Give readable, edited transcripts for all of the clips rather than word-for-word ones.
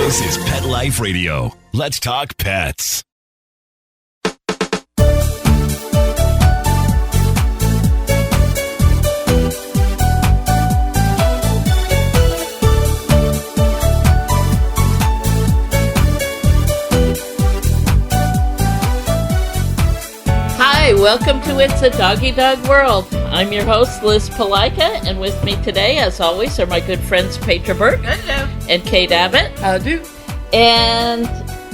This is Pet Life Radio. Let's talk pets. Hi, welcome to It's a Doggy Dog World. I'm your host, Liz Palika, and with me today, as always, are my good friends Petra and Kate Abbott. How do? And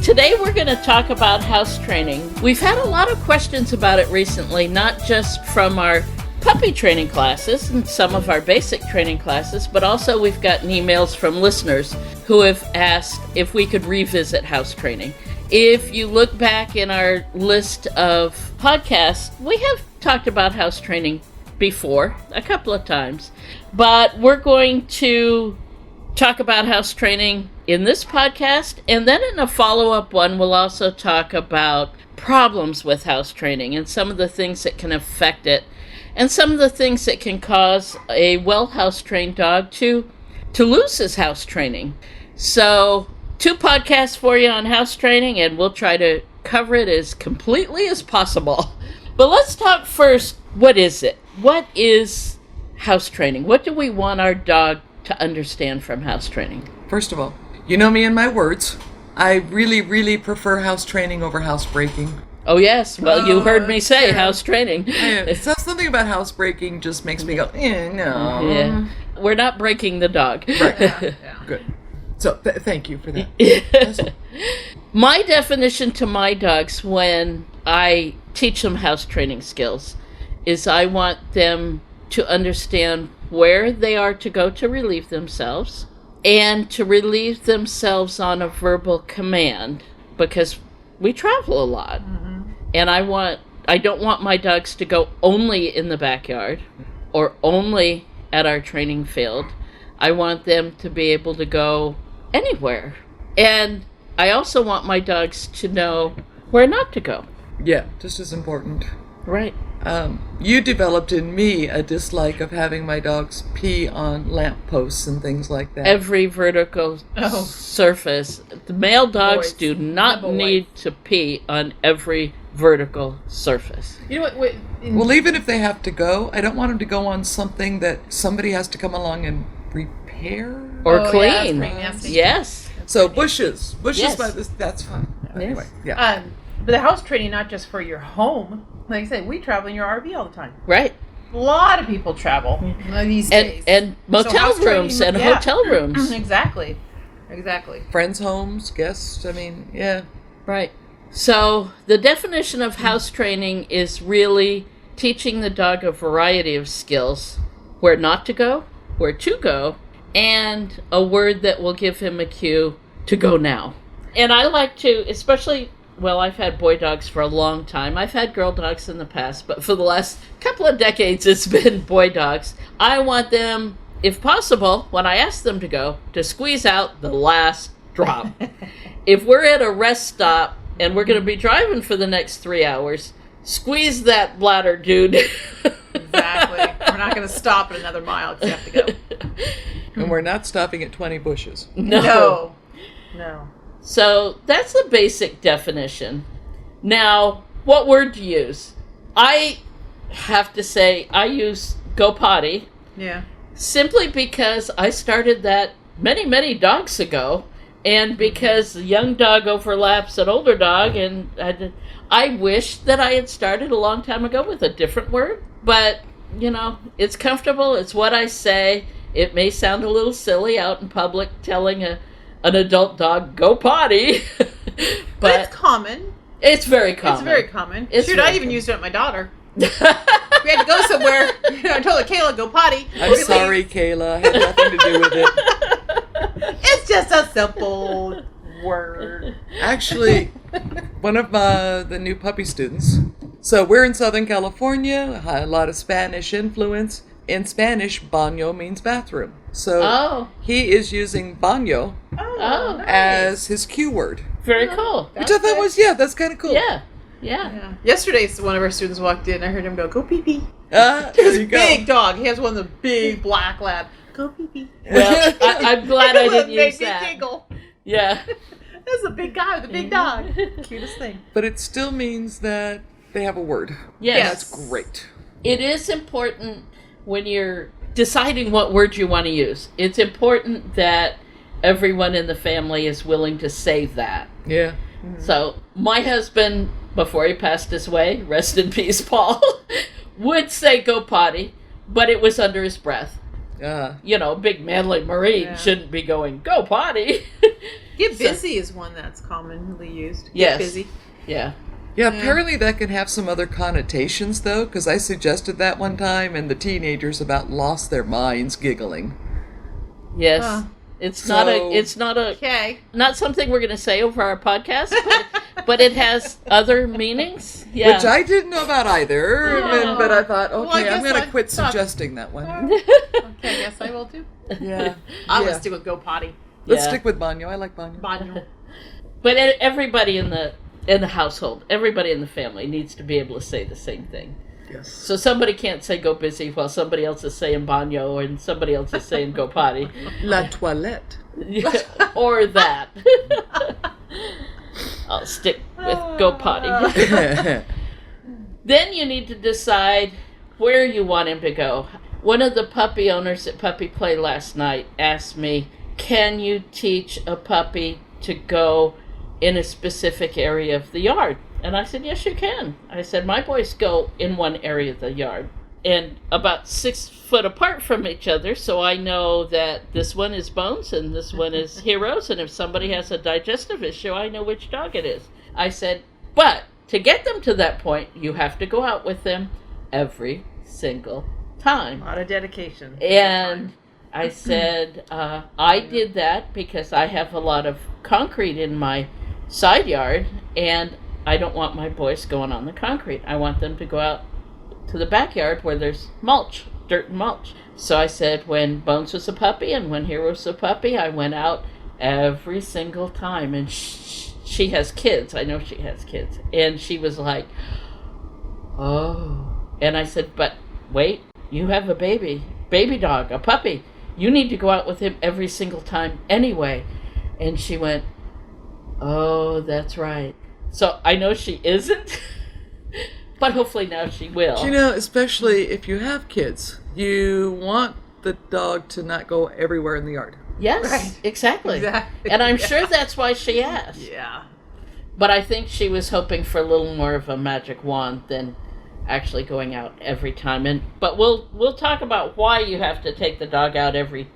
today we're going to talk about house training. We've had a lot of questions about it recently, not just from our puppy training classes and some of our basic training classes, but also we've gotten emails from listeners who have asked if we could revisit house training. If you look back in our list of podcasts, we have talked about house training before, a couple of times, but we're going to talk about house training in this podcast, and then in a follow-up one, we'll also talk about problems with house training and some of the things that can affect it, and some of the things that can cause a well-house-trained dog to lose his house training. So, 2 podcasts for you on house training, and we'll try to cover it as completely as possible. But let's talk first, what is it? What is house training? What do we want our dog to understand from house training? First of all, you know me and my words. I really, really prefer house training over house breaking. Oh, yes. Well, you heard me say house training. So something about house breaking just makes me go, no. Yeah. We're not breaking the dog. Right. Yeah. Good. So thank you for that. My definition to my dogs when I teach them house training skills is I want them to understand where they are to go to relieve themselves and to relieve themselves on a verbal command, because we travel a lot. Mm-hmm. And I don't want my dogs to go only in the backyard or only at our training field. I want them to be able to go anywhere. And I also want my dogs to know where not to go. Yeah, just as important. Right. You developed in me a dislike of having my dogs pee on lampposts and things like that. Every vertical surface. The male dogs do not need to pee on every vertical surface. You know what? Well, even if they have to go, I don't want them to go on something that somebody has to come along and repair or clean. Yeah, yes. So bushes, yes. That's fine. Anyway, yes. Yeah. But the house training, not just for your home. Like I said, we travel in your RV all the time. Right. A lot of people travel these days. And motel rooms and hotel rooms. Exactly. Friends' homes, guests, yeah. Right. So the definition of house training is really teaching the dog a variety of skills. Where not to go, where to go, and a word that will give him a cue to go now. And I like to, especially... Well, I've had boy dogs for a long time. I've had girl dogs in the past, but for the last couple of decades, it's been boy dogs. I want them, if possible, when I ask them to go, to squeeze out the last drop. If we're at a rest stop and we're going to be driving for the next 3 hours, squeeze that bladder, dude. Exactly. We're not going to stop at another mile because you have to go. And we're not stopping at 20 bushes. No. So that's the basic definition. Now, what word to use? I have to say I use go potty. Yeah. Simply because I started that many, many dogs ago, and because the young dog overlaps an older dog, and I wish that I had started a long time ago with a different word, but, it's comfortable, it's what I say. It may sound a little silly out in public telling an adult dog, go potty. but it's common. It's very common. It's very common. I even used it at my daughter. We had to go somewhere. I told her, Kayla, go potty. I'm sorry, Kayla. I had nothing to do with it. It's just a simple word. Actually, one of the new puppy students. So we're in Southern California, a lot of Spanish influence. In Spanish, baño means bathroom. So he is using baño as his cue word. Very cool. Which I thought was, that's kind of cool. Yeah. Yesterday, one of our students walked in. I heard him go pee-pee. There you go. Big dog. He has one of the big black lab. Go pee-pee. Well, I'm glad I didn't use that. Made me giggle. Yeah. That's a big guy with a big dog. Cutest thing. But it still means that they have a word. Yes. That's great. It is important when you're deciding what word you want to use. It's important that everyone in the family is willing to say that. Yeah. So my husband, before he passed his way, rest in peace, Paul, would say go potty, but it was under his breath. Big manly Marine shouldn't be going, go potty. Get busy is one that's commonly used. Yes. Get busy. Yeah. Yeah, apparently that can have some other connotations, though, because I suggested that one time, and the teenagers about lost their minds giggling. Yes. It's not something we're going to say over our podcast, but it has other meanings. Yeah. Which I didn't know about either, but I thought, okay, I'm going to quit thought... suggesting that one. Okay, I guess I will too. Yeah. I'm going to stick with go potty. Let's stick with banyo. I like banyo. Banyo. But everybody in the household, everybody in the family needs to be able to say the same thing. Yes. So somebody can't say go busy while somebody else is saying banyo and somebody else is saying go potty. La toilette. Or that. I'll stick with go potty. Then you need to decide where you want him to go. One of the puppy owners at Puppy Play last night asked me, can you teach a puppy to go in a specific area of the yard? And I said, yes, you can. I said, my boys go in one area of the yard and about 6 foot apart from each other, so I know that this one is Bones and this one is Heroes, and if somebody has a digestive issue, I know which dog it is. I said, but to get them to that point, you have to go out with them every single time. A lot of dedication. And I said, I did that because I have a lot of concrete in my side yard, and I don't want my boys going on the concrete. I want them to go out to the backyard where there's mulch, dirt and mulch. So I said, when Bones was a puppy and when Hero was a puppy, I went out every single time. And she has kids. I know she has kids. And she was like, oh. And I said, but wait, you have a baby dog, a puppy. You need to go out with him every single time anyway. And she went, oh, that's right. So I know she isn't, but hopefully now she will. Especially if you have kids, you want the dog to not go everywhere in the yard. Yes, right. Exactly. And I'm sure that's why she asked. Yeah. But I think she was hoping for a little more of a magic wand than actually going out every time. But we'll talk about why you have to take the dog out every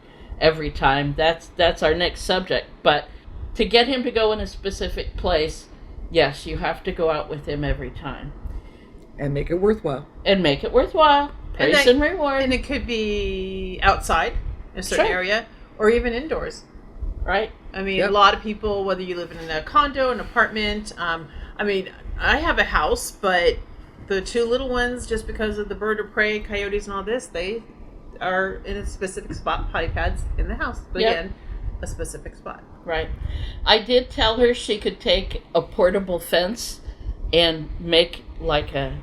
time. That's our next subject. But to get him to go in a specific place, yes, you have to go out with him every time. And make it worthwhile. Praise and reward. And it could be outside, in a certain area, or even indoors. Right. I mean, a lot of people, whether you live in a condo, an apartment, I have a house, but the 2 little ones, just because of the bird of prey, coyotes and all this, they are in a specific spot, potty pads in the house. But again, a specific spot. Right. I did tell her she could take a portable fence and make like a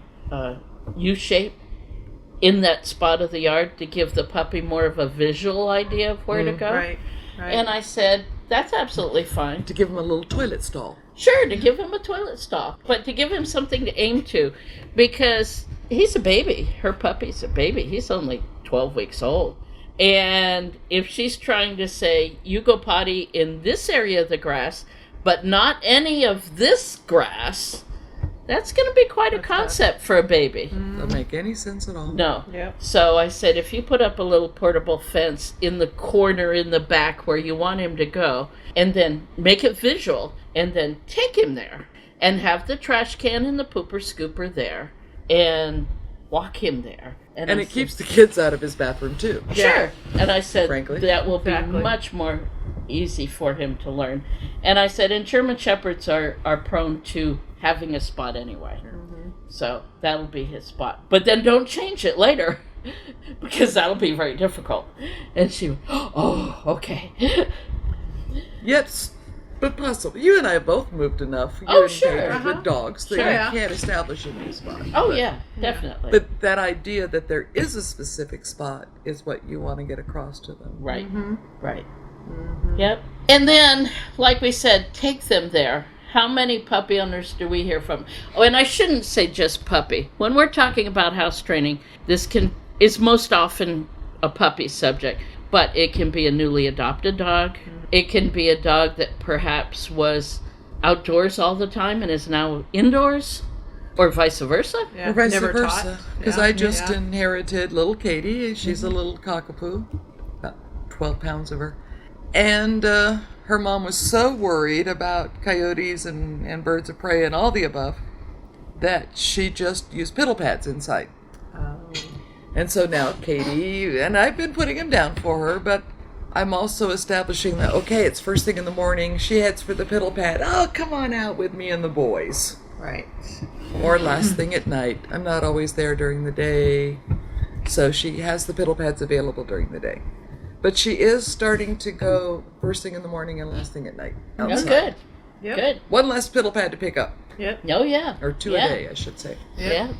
U shape in that spot of the yard to give the puppy more of a visual idea of where to go. Right. And I said, that's absolutely fine. To give him a little toilet stall. Sure, to give him a toilet stall, but to give him something to aim to, because he's a baby. Her puppy's a baby. He's only 12 weeks old. And if she's trying to say, you go potty in this area of the grass, but not any of this grass, that's going to be quite a concept for a baby. Doesn't make any sense at all. No. Yep. So I said, if you put up a little portable fence in the corner in the back where you want him to go, and then make it visual, and then take him there, and have the trash can and the pooper scooper there, and walk him there. And it keeps the kids out of his bathroom, too. Sure. And I said, frankly, that will be much more easy for him to learn. And I said, and German Shepherds are prone to having a spot anyway. Mm-hmm. So that'll be his spot. But then don't change it later, because that'll be very difficult. And she went, oh, okay. Yes, but possible. You and I have both moved enough. With dogs that you can't establish a new spot. Oh, yeah, definitely. But that idea that there is a specific spot is what you want to get across to them. Right, right. Mm-hmm. Yep. And then, like we said, take them there. How many puppy owners do we hear from? Oh, and I shouldn't say just puppy. When we're talking about house training, is most often a puppy subject, but it can be a newly adopted dog. It can be a dog that perhaps was outdoors all the time and is now indoors, or vice versa. Yeah, or vice versa. Because I just inherited little Katie. She's a little cockapoo, about 12 pounds of her. And her mom was so worried about coyotes and birds of prey and all the above that she just used piddle pads inside. Oh. And so now Katie, and I've been putting him down for her, but I'm also establishing that, okay, it's first thing in the morning, she heads for the piddle pad. Oh, come on out with me and the boys. Right. Or last thing at night. I'm not always there during the day, so she has the piddle pads available during the day. But she is starting to go first thing in the morning and last thing at night. That's good. Yep. Good. One less piddle pad to pick up. Yep. Oh, yeah. Or two a day, I should say. Yep. Yeah.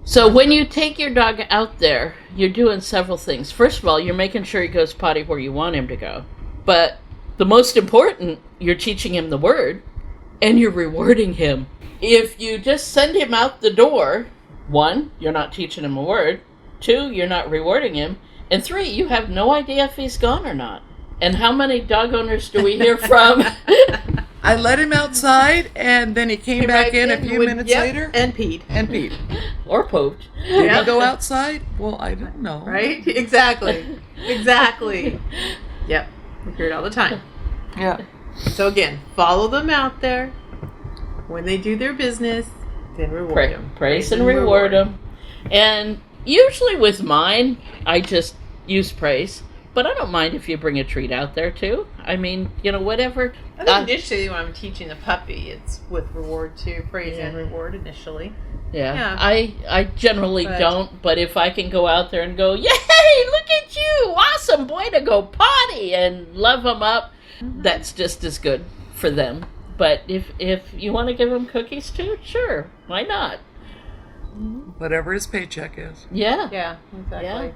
So when you take your dog out there, you're doing several things. First of all, you're making sure he goes potty where you want him to go. But the most important, you're teaching him the word, and you're rewarding him. If you just send him out the door, 1, you're not teaching him a word. 2, you're not rewarding him. And 3, you have no idea if he's gone or not. And how many dog owners do we hear from? I let him outside, and then he came back in a few minutes later. And peed. Or pooped. Did he go outside? Well, I don't know. Right? Exactly. Exactly. Yep. We hear it all the time. Yeah. So again, follow them out there. When they do their business, then reward them. Praise and reward them. And usually with mine, I just use praise. But I don't mind if you bring a treat out there, too. I mean, whatever. I think initially when I'm teaching the puppy, it's with reward, too. Praise and reward initially. Yeah. I generally don't, but if I can go out there and go, yay, look at you, awesome, boy to go potty, and love them up, that's just as good for them. But if you want to give them cookies, too, sure, why not? Whatever his paycheck is. Yeah. Yeah, exactly. Yeah.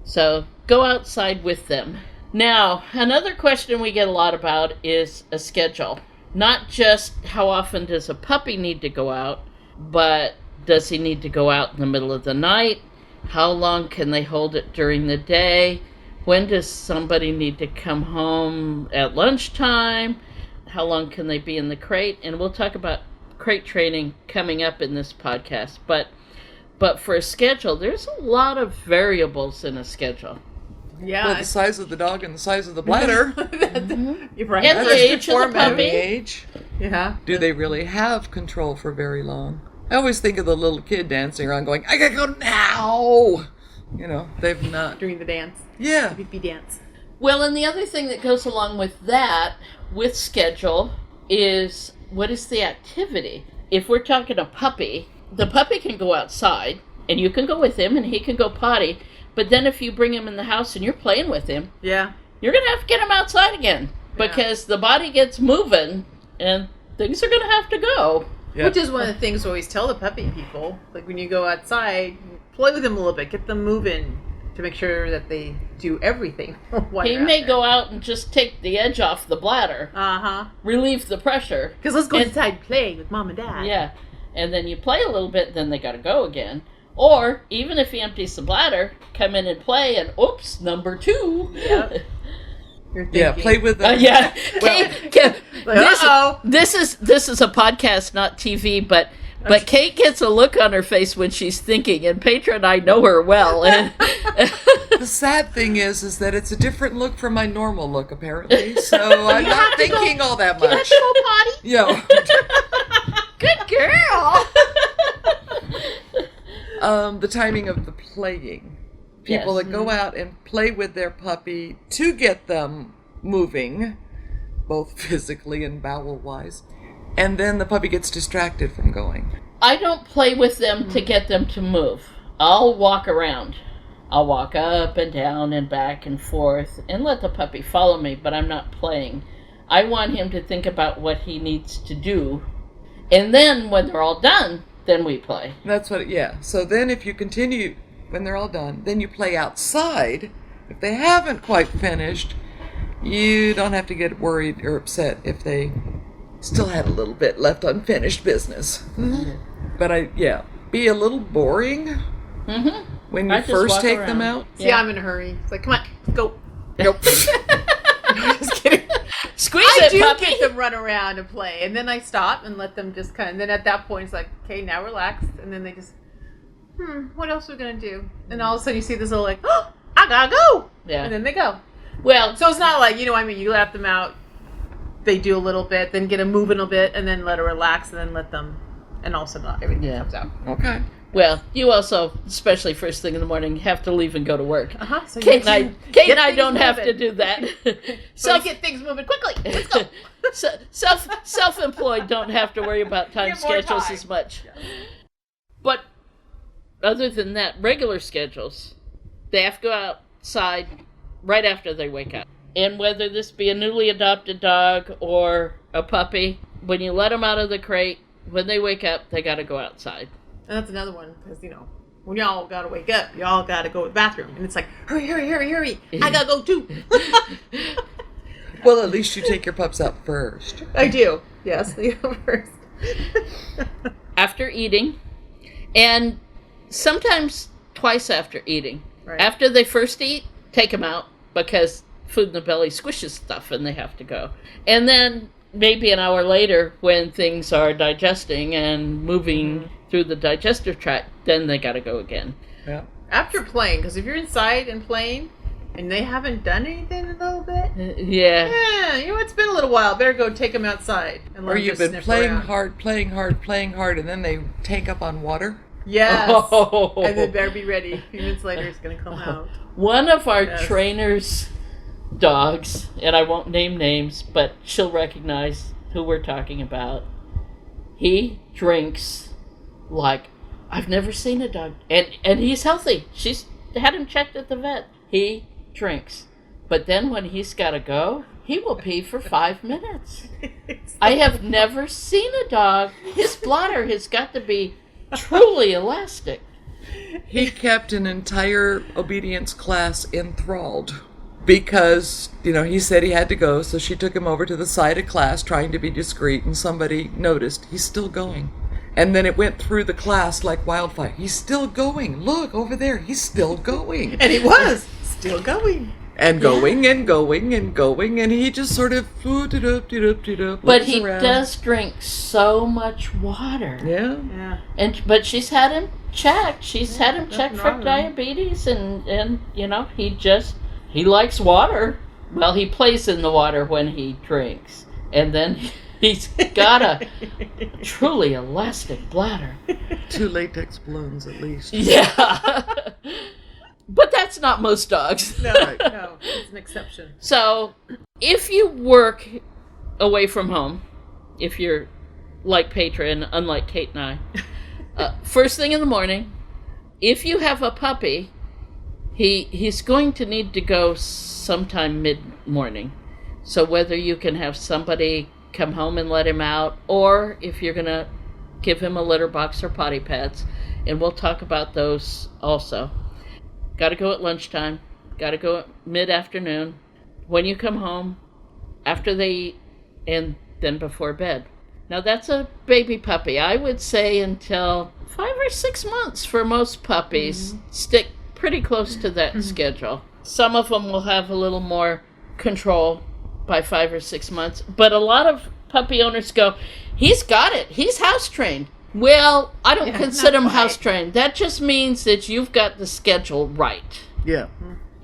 So go outside with them. Now, another question we get a lot about is a schedule. Not just how often does a puppy need to go out, but does he need to go out in the middle of the night? How long can they hold it during the day? When does somebody need to come home at lunchtime? How long can they be in the crate? And we'll talk about crate training coming up in this podcast. But for a schedule, there's a lot of variables in a schedule. Yeah. Well, the size of the dog and the size of the bladder. You're right. And the age of the puppy. Age. Yeah. Do they really have control for very long? I always think of the little kid dancing around going, I gotta go now! They've not. During the dance. Yeah. The beepy dance. Well, and the other thing that goes along with that, with schedule, is what is the activity? If we're talking a puppy, the puppy can go outside, and you can go with him, and he can go potty. But then if you bring him in the house and you're playing with him, you're going to have to get him outside again. Because the body gets moving, and things are going to have to go. Yeah. Which is one of the things we always tell the puppy people. Like when you go outside, play with them a little bit, get them moving to make sure that they do everything. He may go out and just take the edge off the bladder. Relieve the pressure. Because let's go inside and play with mom and dad. Yeah. And then you play a little bit, then they got to go again. Or, even if he empties the bladder, come in and play, and oops, number 2. Yep. Yeah, play with them. Yeah. This is a podcast, not TV, but Kate gets a look on her face when she's thinking, and Petra and I know her well. And the sad thing is that it's a different look from my normal look, apparently. So I'm not thinking all that much. You have to go potty? Yeah. Good girl. The timing of the playing. People that go out and play with their puppy to get them moving, both physically and bowel-wise, and then the puppy gets distracted from going. I don't play with them to get them to move. I'll walk around. I'll walk up and down and back and forth and let the puppy follow me, but I'm not playing. I want him to think about what he needs to do, and then when they're all done, then we play. That's what, So then if you continue, when they're all done, then you play outside. If they haven't quite finished, you don't have to get worried or upset if they still had a little bit left unfinished business. Mm-hmm. But be a little boring when you first take them out. See, I'm in a hurry. It's like, come on, let's go. Nope. Just kidding. Squeeze I it, do puppy. get them run around and play, and then I stop and let them just kind of. And then at that point, it's like, okay, now relax, and then they just, what else are we gonna do? And all of a sudden, you see this little like, oh, I gotta go. Yeah. And then they go. Well, So it's not like, you let them out, they do a little bit, then get them moving a bit, and then let her relax, and then let them, and all of a sudden everything comes out. Okay. well, you also, especially first thing in the morning, have to leave and go to work. So Kate and I don't have to do that. So get things moving quickly. Let's go. Self-employed don't have to worry about time Get more schedules time. as much. But other than that, regular schedules, they have to go outside right after they wake up. And whether this be a newly adopted dog or a puppy, when you let them out of the crate, when they wake up, they got to go outside. And that's another one, because, when y'all got to wake up, y'all got to go to the bathroom. And it's like, hurry. I got to go too. Well, at least you take your pups out first. I do. Yes, they go first. After eating, and sometimes twice after eating. Right. After they first eat, take them out because food in the belly squishes stuff and they have to go. And then maybe an hour later, when things are digesting and moving through the digestive tract, then they got to go again. Yeah. After playing, because if you're inside and playing, and they haven't done anything in a little bit, Yeah. it's been a little while. Better go take them outside. And let Or them you've just been sniff playing hard, and then they tank up on water. Yes. Oh. And then better be ready. A few minutes later, it's going to come out. One of our Yes. trainers' dogs, and I won't name names, but she'll recognize who we're talking about. He drinks like I've never seen a dog. And he's healthy. She's had him checked at the vet. He drinks. But then when he's got to go, he will pee for 5 minutes. I have never seen a dog. His bladder has got to be truly elastic. He kept an entire obedience class enthralled because, he said he had to go, so she took him over to the side of class trying to be discreet, and somebody noticed he's still going. And then it went through the class like wildfire. He's still going. Look, over there, he's still going. And he was still going. And going and going and going, and he just sort of floated up, But he does drink so much water. Yeah. Yeah. But she's had him checked. She's had him checked for wrong with him. diabetes, and he likes water. Well, he plays in the water when he drinks, and then he's got a truly elastic bladder. 2 latex balloons at least. Yeah. But that's not most dogs. No, it's an exception. So, if you work away from home, if you're like Petra and unlike Kate and I, first thing in the morning, if you have a puppy, he's going to need to go sometime mid-morning. So whether you can have somebody come home and let him out, or if you're going to give him a litter box or potty pads, and we'll talk about those also. Got to go at lunchtime. Got to go at mid-afternoon. When you come home, after they eat, and then before bed. Now, that's a baby puppy. I would say until 5 or 6 months for most puppies. Stick pretty close to that schedule. Some of them will have a little more control by 5 or 6 months. But a lot of puppy owners go, he's got it. He's house-trained. Well, I don't consider him house-trained. That just means that you've got the schedule right. Yeah.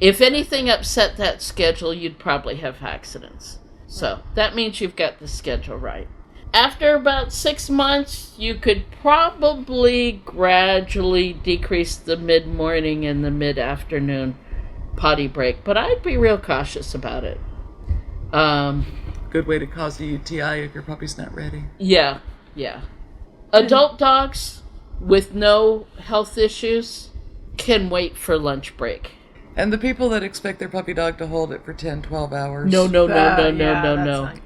If anything upset that schedule, you'd probably have accidents. So that means you've got the schedule right. After about 6 months, you could probably gradually decrease the mid-morning and the mid-afternoon potty break. But I'd be real cautious about it. Good way to cause a UTI if your puppy's not ready. Yeah. Adult dogs with no health issues can wait for lunch break. And the people that expect their puppy dog to hold it for 10, 12 hours. No. That's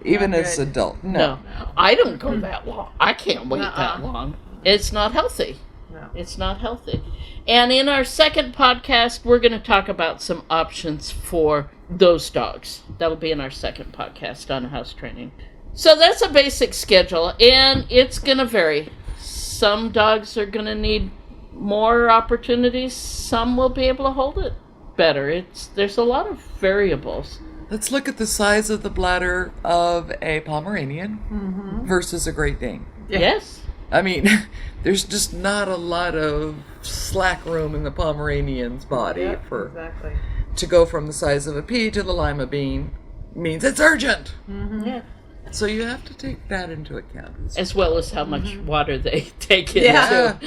Even not as good. adult. No. I don't go that long. I can't wait that long. It's not healthy. No. It's not healthy. And in our second podcast, we're going to talk about some options for those dogs. That'll be in our second podcast on house training. So that's a basic schedule, and it's going to vary. Some dogs are going to need more opportunities. Some will be able to hold it better. There's a lot of variables. Let's look at the size of the bladder of a Pomeranian versus a Great Dane. Yeah. Yes. I mean, there's just not a lot of slack room in the Pomeranian's body to go from the size of a pea to the lima bean means it's urgent. Yeah. So you have to take that into account. As well as how much water they take in. Yeah.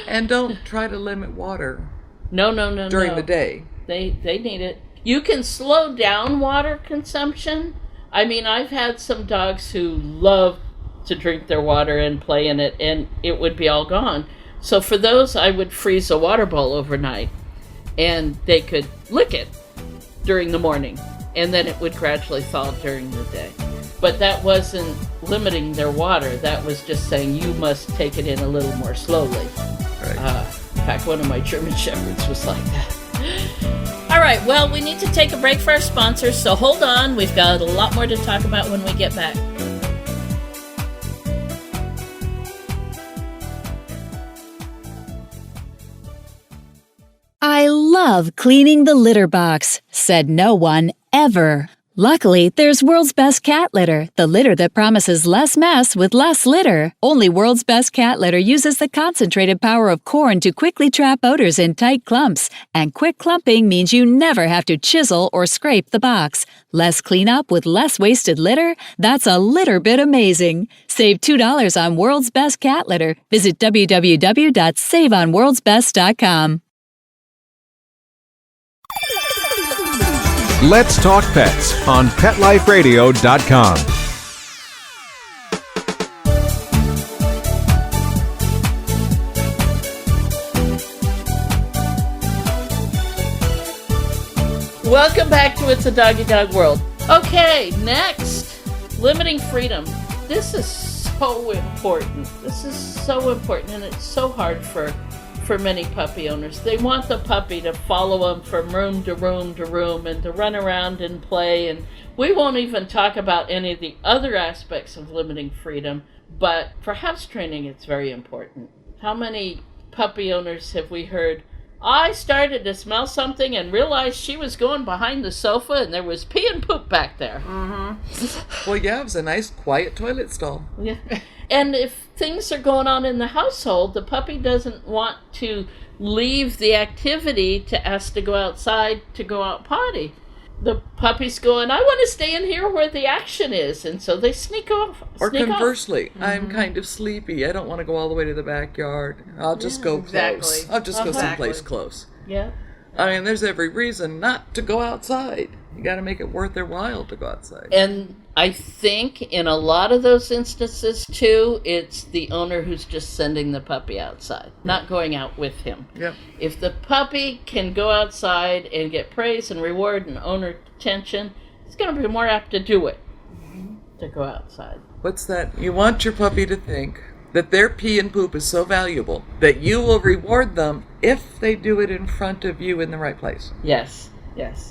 And don't try to limit water. No. During the day. They need it. You can slow down water consumption. I mean, I've had some dogs who love to drink their water and play in it, and it would be all gone. So for those, I would freeze a water bowl overnight, and they could lick it during the morning, and then it would gradually thaw during the day. But that wasn't limiting their water. That was just saying you must take it in a little more slowly. Right. In fact, one of my German Shepherds was like that. All right, well, we need to take a break for our sponsors, so hold on. We've got a lot more to talk about when we get back. I love cleaning the litter box, said no one ever. Luckily, there's World's Best Cat Litter, the litter that promises less mess with less litter. Only World's Best Cat Litter uses the concentrated power of corn to quickly trap odors in tight clumps. And quick clumping means you never have to chisel or scrape the box. Less cleanup with less wasted litter? That's a litter bit amazing. Save $2 on World's Best Cat Litter. Visit www.saveonworldsbest.com. Let's Talk Pets on PetLifeRadio.com. Welcome back to It's a Doggy Dog World. Okay, next, limiting freedom. This is so important. This is so important, and it's so hard for many puppy owners. They want the puppy to follow them from room to room to room and to run around and play. And we won't even talk about any of the other aspects of limiting freedom, but for house training, it's very important. How many puppy owners have we heard, I started to smell something and realized she was going behind the sofa and there was pee and poop back there. Well, yeah, it was a nice, quiet toilet stall. Yeah. And if things are going on in the household, the puppy doesn't want to leave the activity to ask to go outside to go out potty. The puppy's going, I want to stay in here where the action is. And so they sneak off. Or conversely, I'm kind of sleepy. I don't want to go all the way to the backyard. I'll just go close. I'll just go someplace close. Yeah. I mean, there's every reason not to go outside. You got to make it worth their while to go outside. And I think in a lot of those instances, too, it's the owner who's just sending the puppy outside, not going out with him. Yep. If the puppy can go outside and get praise and reward and owner attention, it's going to be more apt to do it, to go outside. What's that? You want your puppy to think that their pee and poop is so valuable that you will reward them if they do it in front of you in the right place. Yes.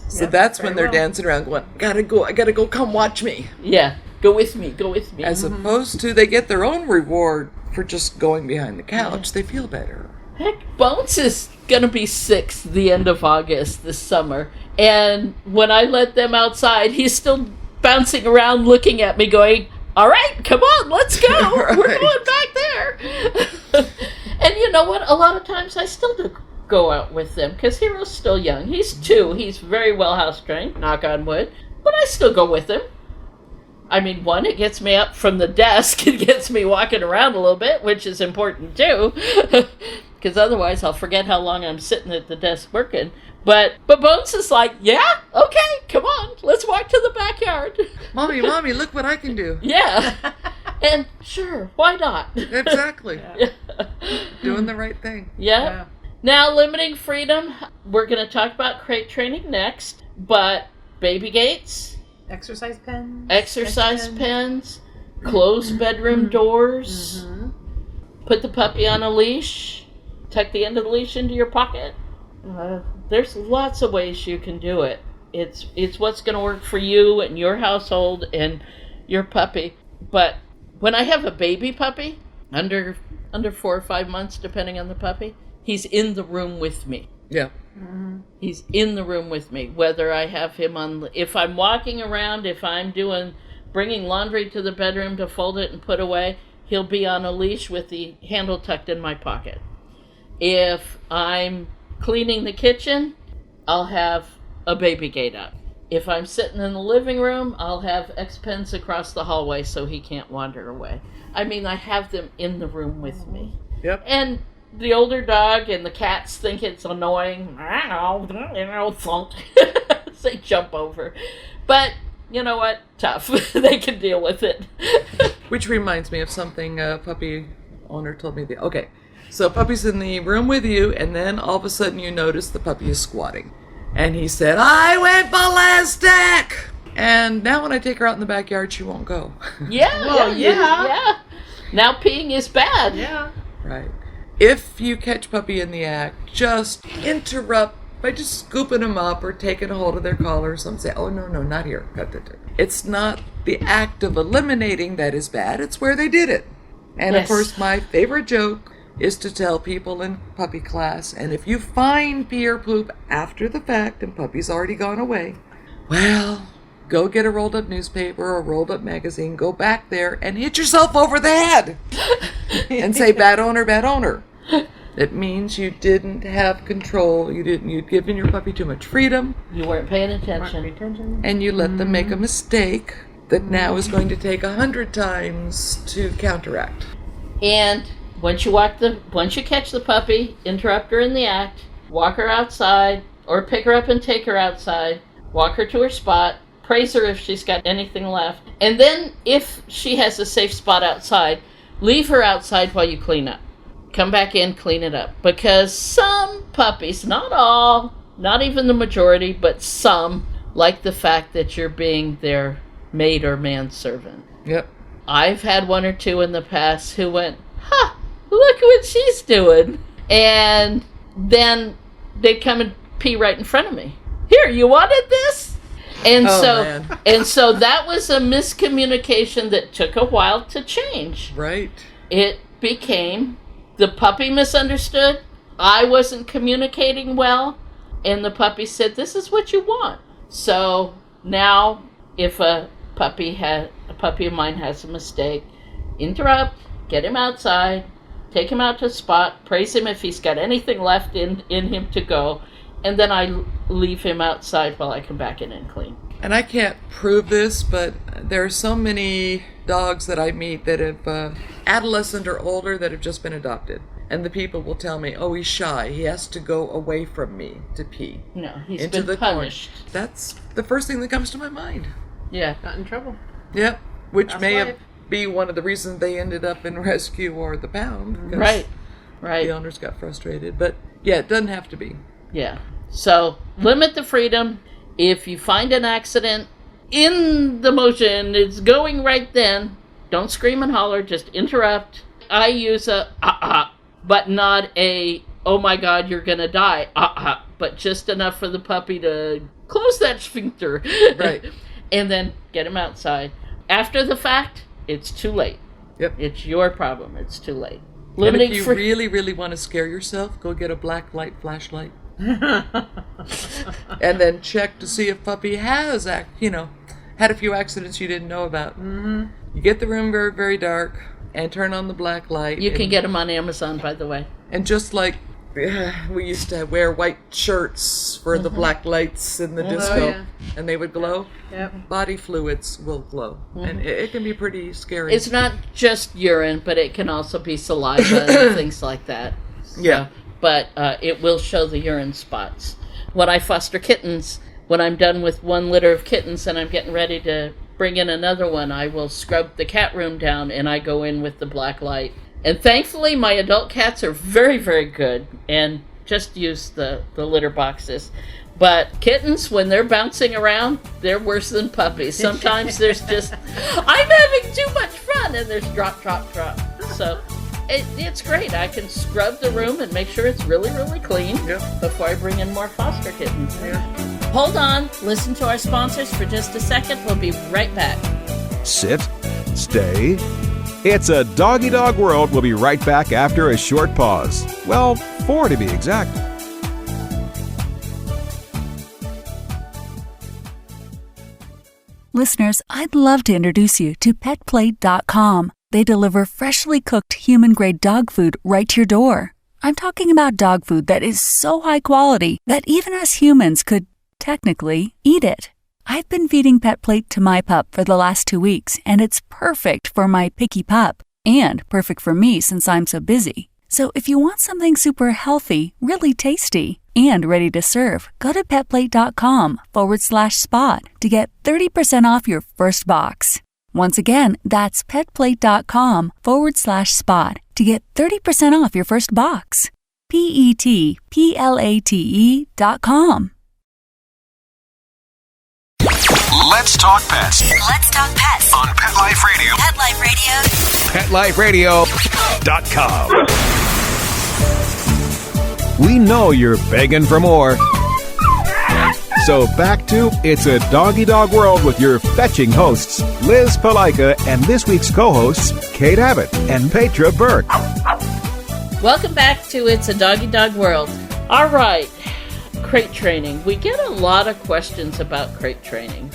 So that's when they're dancing around going, I gotta go, come watch me. Yeah, go with me. As opposed to they get their own reward for just going behind the couch. They feel better. Heck, Bones is gonna be 6 the end of August this summer. And when I let them outside, he's still bouncing around looking at me going, all right, come on, let's go. Right. We're going back there. And you know what? A lot of times I still do go out with them because Hero's still young. He's 2. He's very well house trained, knock on wood. But I still go with him. I mean, 1, it gets me up from the desk. It gets me walking around a little bit, which is important too. Because otherwise I'll forget how long I'm sitting at the desk working. But Bones is like, yeah, okay, come on, let's walk to the backyard. Mommy, look what I can do. Yeah. And sure, why not? Exactly. Doing the right thing. Yeah. Now, limiting freedom, we're going to talk about crate training next, but baby gates, exercise pens, closed bedroom doors, put the puppy on a leash, tuck the end of the leash into your pocket. There's lots of ways you can do it. It's what's going to work for you and your household and your puppy. But when I have a baby puppy, under 4 or 5 months, depending on the puppy, he's in the room with me. Yeah. Mm-hmm. He's in the room with me, whether I have him on, if I'm walking around, if I'm bringing laundry to the bedroom to fold it and put away, he'll be on a leash with the handle tucked in my pocket. If I'm cleaning the kitchen, I'll have a baby gate up. If I'm sitting in the living room, I'll have X-Pens across the hallway so he can't wander away. I mean, I have them in the room with me. Yep. And the older dog and the cats think it's annoying. I know, thunk. They jump over. But, you know what? Tough. They can deal with it. Which reminds me of something a puppy owner told me. Okay, so puppy's in the room with you, and then all of a sudden you notice the puppy is squatting. And he said, I went ballistic! And now when I take her out in the backyard, she won't go. Yeah, well, yeah. Now peeing is bad. Yeah. Right. If you catch puppy in the act, just interrupt by just scooping them up or taking a hold of their collar or something. Say, oh, no, not here. It's not the act of eliminating that is bad. It's where they did it. And Yes. of course, my favorite joke is to tell people in puppy class, and if you find pee or poop after the fact and puppy's already gone away, well, go get a rolled up newspaper or a rolled up magazine, go back there and hit yourself over the head and say, bad owner, bad owner. It means you didn't have control. You'd given your puppy too much freedom. You weren't paying attention. And you let them make a mistake that now is going to take 100 times to counteract. And once you catch the puppy, interrupt her in the act, walk her outside, or pick her up and take her outside, walk her to her spot, praise her if she's got anything left, and then if she has a safe spot outside, leave her outside while you clean up. Come back in, clean it up. Because some puppies, not all, not even the majority, but some, like the fact that you're being their maid or manservant. Yep. I've had one or two in the past who went, look what she's doing. And then they'd come and pee right in front of me. Here, you wanted this? And so that was a miscommunication that took a while to change. Right. It became the puppy misunderstood, I wasn't communicating well, and the puppy said, this is what you want. So now if a puppy of mine has a mistake, interrupt, get him outside, take him out to a spot, praise him if he's got anything left in him to go, and then I leave him outside while I come back in and clean. And I can't prove this, but there are so many dogs that I meet that have adolescent or older that have just been adopted. And the people will tell me, oh, he's shy. He has to go away from me to pee. No, he's into been the punished. Corn. That's the first thing that comes to my mind. Yeah. Got in trouble. Yep. Which That's may life. be one of the reasons they ended up in rescue or the pound. Right. The owners got frustrated. But yeah, it doesn't have to be. Yeah. So limit the freedom. If you find an accident in the motion, it's going right then, don't scream and holler, just interrupt. I use a but not a, oh my God, you're gonna die, but just enough for the puppy to close that sphincter. Right. And then get him outside. After the fact, it's too late. Yep. It's your problem, it's too late. And if you really, really want to scare yourself, go get a black light flashlight. And then check to see if puppy has had a few accidents you didn't know about. Mm-hmm. You get the room very, very dark and turn on the black light. You can get them on Amazon, by the way. And just like we used to wear white shirts for the black lights in the disco, and they would glow. Yep. Body fluids will glow, and it can be pretty scary. It's not just urine, but it can also be saliva and things like that. So, yeah. But it will show the urine spots. When I foster kittens, when I'm done with one litter of kittens and I'm getting ready to bring in another one, I will scrub the cat room down and I go in with the black light. And thankfully, my adult cats are very, very good and just use the litter boxes. But kittens, when they're bouncing around, they're worse than puppies. Sometimes there's just, I'm having too much fun, and there's drop, drop, drop. So, it's great. I can scrub the room and make sure it's really, really clean before I bring in more foster kittens. Yeah. Hold on. Listen to our sponsors for just a second. We'll be right back. Sit, stay. It's a Doggy Dog World. We'll be right back after a short pause. Well, 4 to be exact. Listeners, I'd love to introduce you to PetPlate.com. They deliver freshly cooked human-grade dog food right to your door. I'm talking about dog food that is so high quality that even us humans could, technically, eat it. I've been feeding PetPlate to my pup for the last 2 weeks, and it's perfect for my picky pup, and perfect for me since I'm so busy. So if you want something super healthy, really tasty, and ready to serve, go to petplate.com/spot to get 30% off your first box. Once again, that's petplate.com/spot to get 30% off your first box. PetPlate.com. Let's talk pets Let's talk pets on Pet Life Radio. Pet Life Radio. PetLifeRadio.com. We know you're begging for more. So back to It's a Doggy Dog World with your fetching hosts, Liz Palika, and this week's co-hosts, Kate Abbott and Petra Burke. Welcome back to It's a Doggy Dog World. All right, crate training. We get a lot of questions about crate training.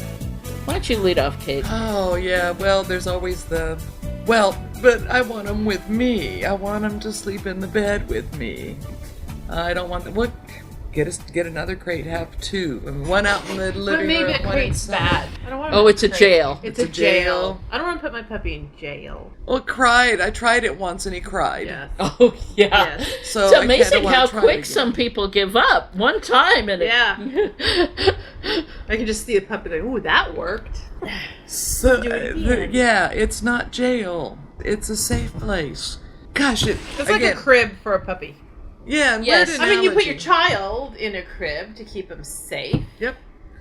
Why don't you lead off, Kate? Oh, yeah. Well, there's always but I want them with me. I want them to sleep in the bed with me. I don't want them. Look, get another crate. Have 2. And one out in the living room. But maybe a crate's bad. I don't want Oh, it's a jail. It's a jail. I don't want to put my puppy in jail. Well, it cried. I tried it once and he cried. Yes. Oh, yeah. Yes. So It's amazing I how try it quick again. some people give up. One time and Yeah. I can just see a puppy like, ooh, that worked. So, Do it again. yeah, it's not jail. It's a safe place. Gosh, It's like a crib for a puppy. Yeah, and Yes. weird I mean, you put your analogy. child in a crib to keep him safe. Yep.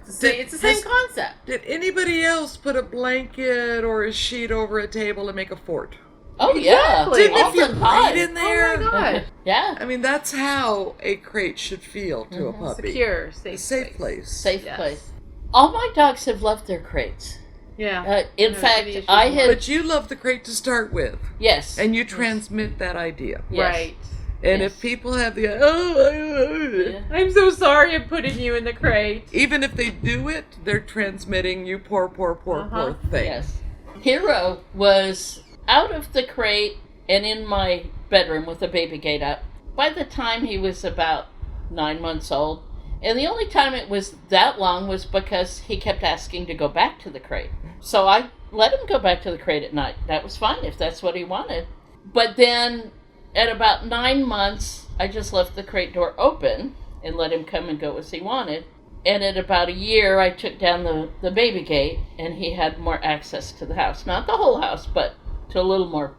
It's the same concept. Did anybody else put a blanket or a sheet over a table and make a fort? Oh, yeah. Exactly. Didn't All if you the time. laid in there? Oh my god. Yeah. I mean, that's how a crate should feel to a puppy. Secure, A safe, safe place. Safe Yes. place. All my dogs have loved their crates. Yeah. In No, fact, any issues I with had... But you love the crate to start with, Yes. and you transmit that idea. Yes. Right. And Yes. if people have the, Yeah. I'm so sorry I'm putting you in the crate. even if they do it, they're transmitting you poor thing. Yes. Hero was out of the crate and in my bedroom with the baby gate up by the time he was about 9 months old. And the only time it was that long was because he kept asking to go back to the crate. So I let him go back to the crate at night. That was fine if that's what he wanted. But then at about 9 months, I just left the crate door open and let him come and go as he wanted. And at about a year, I took down the baby gate and he had more access to the house. Not the whole house, but to a little more.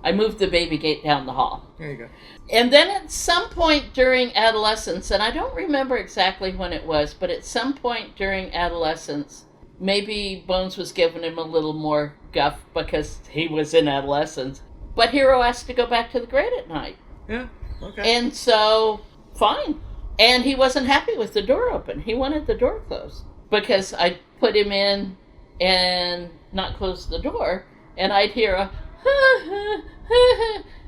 I moved the baby gate down the hall. There you go. And then at some point during adolescence, and I don't remember exactly when it was, but at some point during adolescence, maybe Bones was giving him a little more guff because he was in adolescence. But Hero asked to go back to the crate at night. Yeah. Okay. And so, fine. And he wasn't happy with the door open. He wanted the door closed because I put him in and not close the door, and I'd hear a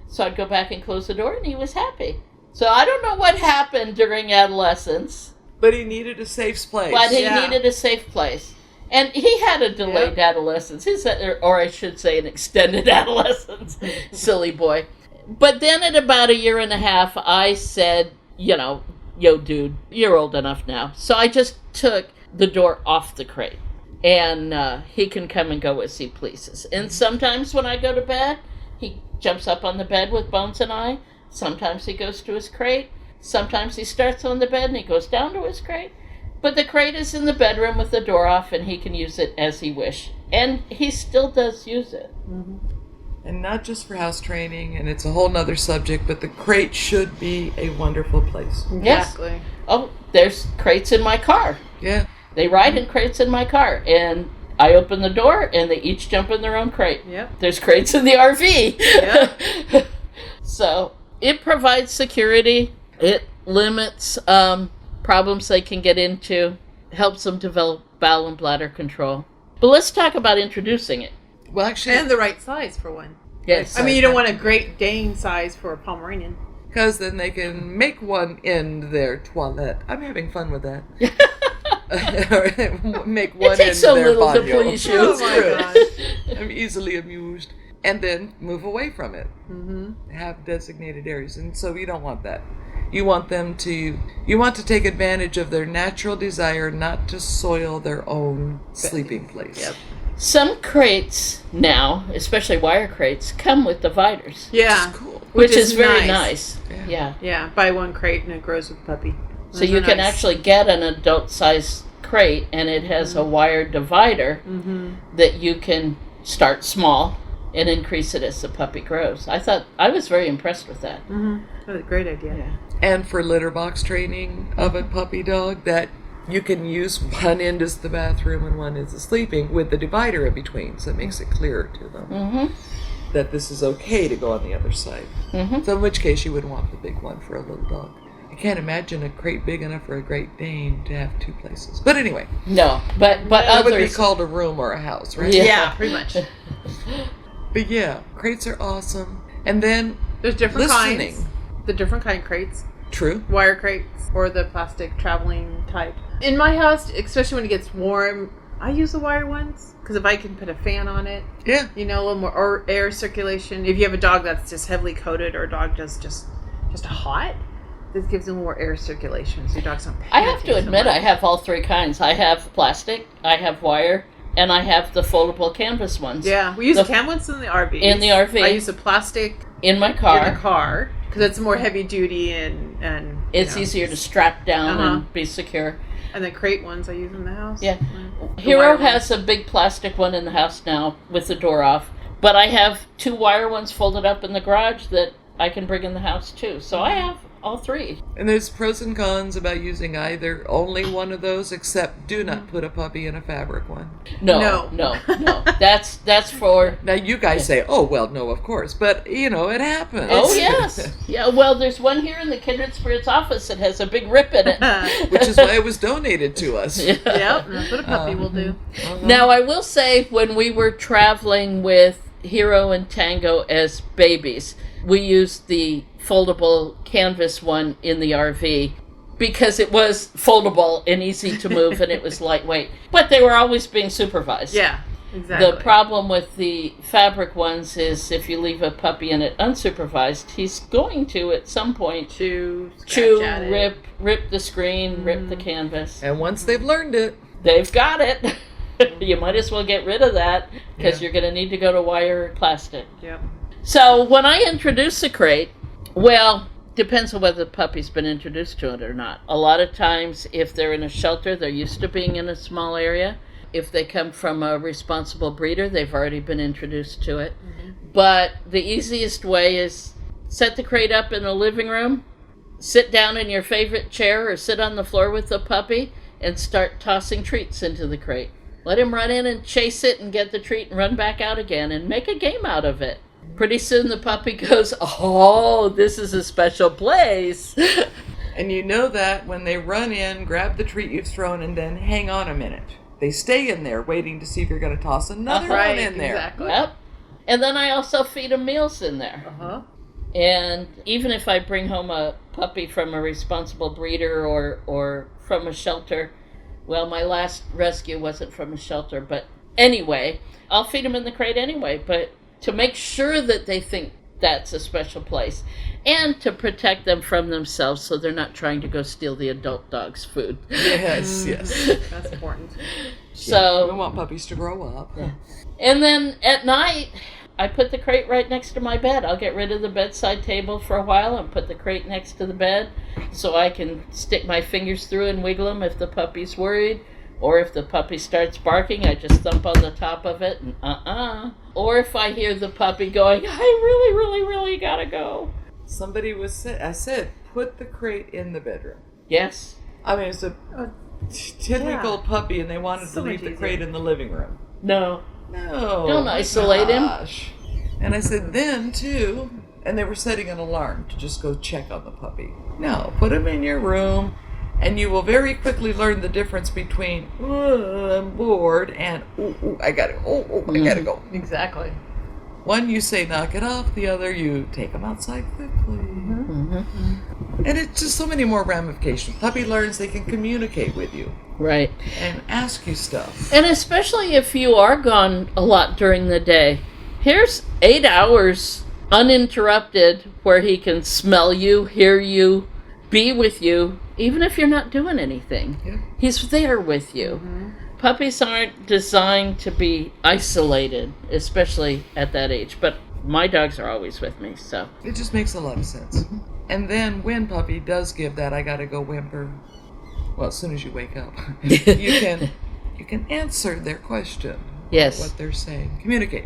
so I'd go back and close the door, and he was happy. So I don't know what happened during adolescence, But he needed a safe place. but he Yeah. needed a safe place. And he had a delayed adolescence, or I should say an extended adolescence. Silly boy. But then at about a year and a half, I said, yo, dude, you're old enough now. So I just took the door off the crate. And he can come and go as he pleases. And sometimes when I go to bed, he jumps up on the bed with Bones and I. Sometimes he goes to his crate. Sometimes he starts on the bed and he goes down to his crate. But the crate is in the bedroom with the door off, and he can use it as he wish. And he still does use it. And not just for house training, and it's a whole nother subject, but the crate should be a wonderful place. Yes. Exactly. Oh, there's crates in my car. Yeah. They ride in crates in my car. And I open the door, and they each jump in their own crate. Yep. There's crates in the RV. Yep. So it provides security. It limits problems they can get into, helps them develop bowel and bladder control. But let's talk about introducing it. Well, actually, And the right size for one. Yes. I mean, you don't want a Great Dane size for a Pomeranian. because then they can make one in their toilet. I'm having fun with that. Make one It takes in so their little to banyo. please you. Oh my gosh. I'm easily amused. And then move away from it. Mm-hmm. Have designated areas. And so you don't want that. You want to take advantage of their natural desire not to soil their own sleeping place. Yep. Some crates now, especially wire crates, come with dividers. Yeah. Which is cool. Which is very nice. Yeah. Yeah. Yeah, buy one crate and it grows with the puppy. So Those you are can nice. actually get an adult-sized crate, and it has a wired divider that you can start small and increase it as the puppy grows. I was very impressed with that. Mm-hmm. That was a great idea. Yeah. And for litter box training of a puppy dog, that you can use one end as the bathroom and one as the sleeping with the divider in between, so it makes it clearer to them that this is okay to go on the other side. So in which case you would want the big one for a little dog. I can't imagine a crate big enough for a Great Dane to have two places. But anyway, No, but that would be others. called a room or a house, right? Yeah. Pretty much. But yeah, crates are awesome. And then There's different listening. kinds. The different kind crates. True. Wire crates or the plastic traveling type. In my house, especially when it gets warm, I use the wire ones because if I can put a fan on it, Yeah. you know, a little more air circulation. If you have a dog that's just heavily coated or a dog just hot, this gives them more air circulation so your dog's not I have to panting so admit, I much. have all three kinds. I have plastic, I have wire, and I have the foldable canvas ones. Yeah, we use The- the cam ones in the RV. In the RV. I use the plastic In my car. in the car because it's more heavy duty and It's you know, easier to strap down Uh-huh. and be secure. And the crate ones I use in the house. Yeah. The Hero wire has a big plastic one in the house now with the door off, but I have two wire ones folded up in the garage that I can bring in the house too. So I have all three. And there's pros and cons about using either only one of those, except do not put a puppy in a fabric one. No. That's for. Now you guys say, oh, well, no, of course. But, you know, it happens. Oh yes, yeah. Well, there's one here in the Kindred Spirits office that has a big rip in it. Which is why it was donated to us. Yeah. Yep, that's what a puppy will do. Now, I will say, when we were traveling with Hero and Tango as babies, we used the foldable canvas one in the RV because it was foldable and easy to move and it was lightweight. But they were always being supervised. Yeah, exactly. The problem with the fabric ones is if you leave a puppy in it unsupervised, he's going to, at some point, chew, at it. rip the screen, rip the canvas. And once they've learned it, They've got it. You might as well get rid of that because you're going to need to go to wire or plastic. Yep. So when I introduce the crate, well, depends on whether the puppy's been introduced to it or not. A lot of times, if they're in a shelter, they're used to being in a small area. If they come from a responsible breeder, they've already been introduced to it. But the easiest way is set the crate up in the living room, sit down in your favorite chair or sit on the floor with the puppy, and start tossing treats into the crate. Let him run in and chase it and get the treat and run back out again and make a game out of it. Pretty soon the puppy goes, oh, this is a special place. and you know that when they run in, grab the treat you've thrown, and then hang on a minute. They stay in there waiting to see if you're going to toss another one in there. Exactly. Yep. And then I also feed him meals in there. Uh-huh. And even if I bring home a puppy from a responsible breeder or from a shelter, well, my last rescue wasn't from a shelter, but anyway, I'll feed them in the crate anyway, but to make sure that they think that's a special place and to protect them from themselves so they're not trying to go steal the adult dog's food. Yes, yes. That's important. So We want puppies to grow up. Yeah. And then at night, I put the crate right next to my bed. I'll get rid of the bedside table for a while and put the crate next to the bed so I can stick my fingers through and wiggle them if the puppy's worried. Or if the puppy starts barking, I just thump on the top of it and Or if I hear the puppy going, I really, really, really gotta go. Somebody I said, put the crate in the bedroom. Yes. I mean, it's a typical puppy, and they wanted So to leave much the crate easier. in the living room. No. No. Don't my isolate him. gosh. And I said, then, too, and they were setting an alarm to just go check on the puppy. No, put him in your room, and you will very quickly learn the difference between, I'm bored, and, I gotta go, I gotta go. Exactly. One, you say, knock it off. The other, you take them outside quickly. And it's just so many more ramifications. Puppy learns they can communicate with you. Right. And ask you stuff. And especially if you are gone a lot during the day. Here's 8 hours uninterrupted where he can smell you, hear you, be with you, even if you're not doing anything. Yeah. He's there with you. Puppies aren't designed to be isolated, especially at that age. But my dogs are always with me, so. It just makes a lot of sense. And then when puppy does give that, I gotta go whimper, well, as soon as you wake up, you can answer their question. Yes. What they're saying. Communicate.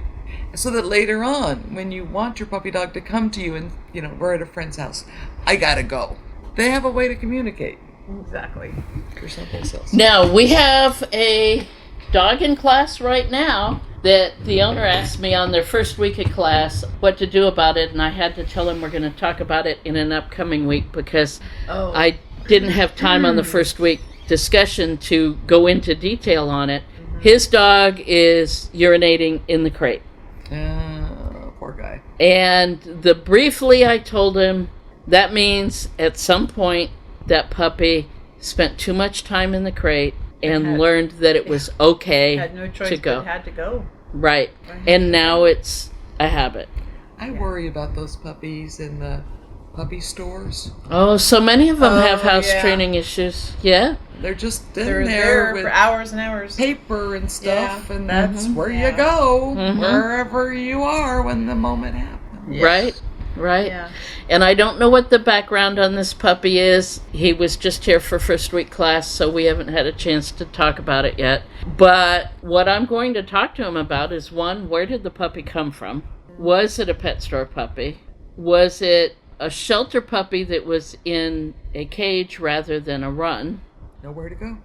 So that later on, when you want your puppy dog to come to you and, we're at a friend's house, I gotta go. They have a way to communicate. Exactly. For someplace else. Now, we have a dog in class right now that the owner asked me on their first week of class what to do about it, and I had to tell him we're going to talk about it in an upcoming week because I didn't have time on the first week discussion to go into detail on it. His dog is urinating in the crate. Poor guy. And briefly I told him that means at some point that puppy spent too much time in the crate and learned that it was okay had no choice to go. But had to go. Right. And now it's a habit. I worry about those puppies in the puppy stores. Oh, so many of them have house training issues. Yeah. They're just They're there with for hours and hours. paper and stuff, and that's where you go, wherever you are when the moment happens. Yes. Right. Yeah. And I don't know what the background on this puppy is. He was just here for first week class, so we haven't had a chance to talk about it yet. But what I'm going to talk to him about is, one, where did the puppy come from? Was it a pet store puppy? Was it a shelter puppy that was in a cage rather than a run? Nowhere to go.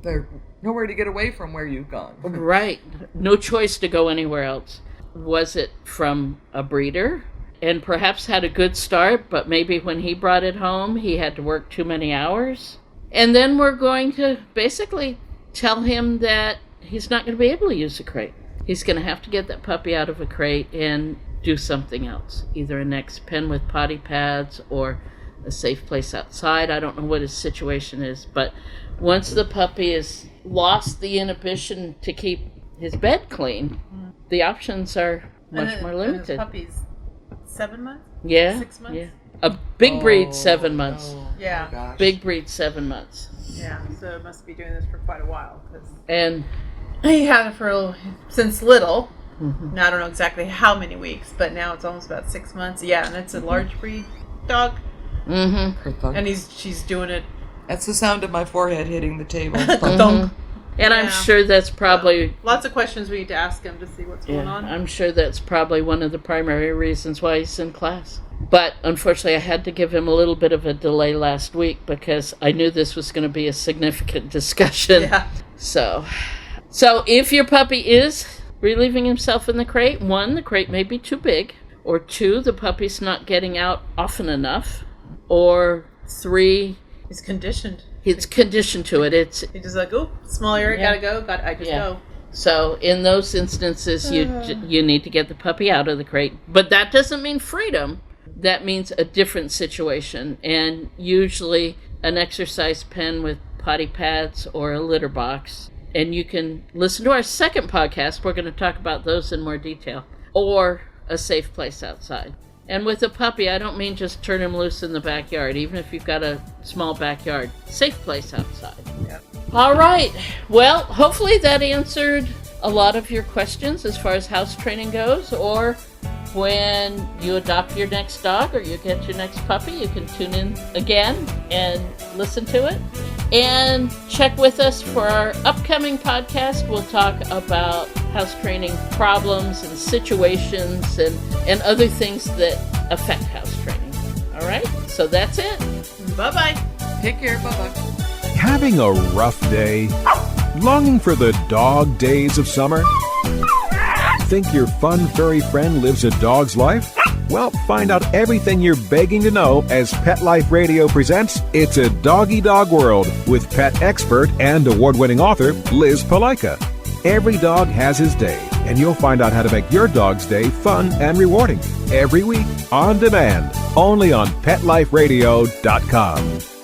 There's nowhere to get away from where you've gone. Right. No choice to go anywhere else. Was it from a breeder? And perhaps had a good start, but maybe when he brought it home, he had to work too many hours. And then we're going to basically tell him that he's not going to be able to use a crate. He's going to have to get that puppy out of a crate and do something else, either a next pen with potty pads or a safe place outside. I don't know what his situation is, but once the puppy has lost the inhibition to keep his bed clean, the options are much more limited. And his puppy's 7 months? Yeah. 6 months? Yeah. A big breed, 7 months. No. Yeah. Oh, gosh. Big breed, 7 months. Yeah, so it must be doing this for quite a while. And he had it since little. Now I don't know exactly how many weeks, but now it's almost about 6 months. Yeah, and it's a large breed dog. And she's doing it. That's the sound of my forehead hitting the table. And I'm sure that's probably... lots of questions we need to ask him to see what's going on. I'm sure that's probably one of the primary reasons why he's in class. But unfortunately, I had to give him a little bit of a delay last week because I knew this was going to be a significant discussion. Yeah. So if your puppy is relieving himself in the crate, 1, the crate may be too big, or 2, the puppy's not getting out often enough, or 3, he's conditioned. It's conditioned to it. He just like, oh, small area, gotta go. I just go. So in those instances, you need to get the puppy out of the crate. But that doesn't mean freedom. That means a different situation. And usually an exercise pen with potty pads or a litter box. And you can listen to our second podcast. We're going to talk about those in more detail. Or a safe place outside. And with a puppy, I don't mean just turn him loose in the backyard, even if you've got a small backyard. Safe place outside. Yep. All right. Well, hopefully that answered a lot of your questions as far as house training goes, or when you adopt your next dog or you get your next puppy, you can tune in again and listen to it. And check with us for our upcoming podcast. We'll talk about house training problems and situations and other things that affect house training. All right? So that's it. Bye-bye. Take care. Bye-bye. Having a rough day? Longing for the dog days of summer? Think your fun furry friend lives a dog's life? Well, find out everything you're begging to know as Pet Life Radio presents It's a Doggy Dog World with pet expert and award-winning author Liz Palaika. Every dog has his day, and you'll find out how to make your dog's day fun and rewarding every week on demand, only on PetLifeRadio.com.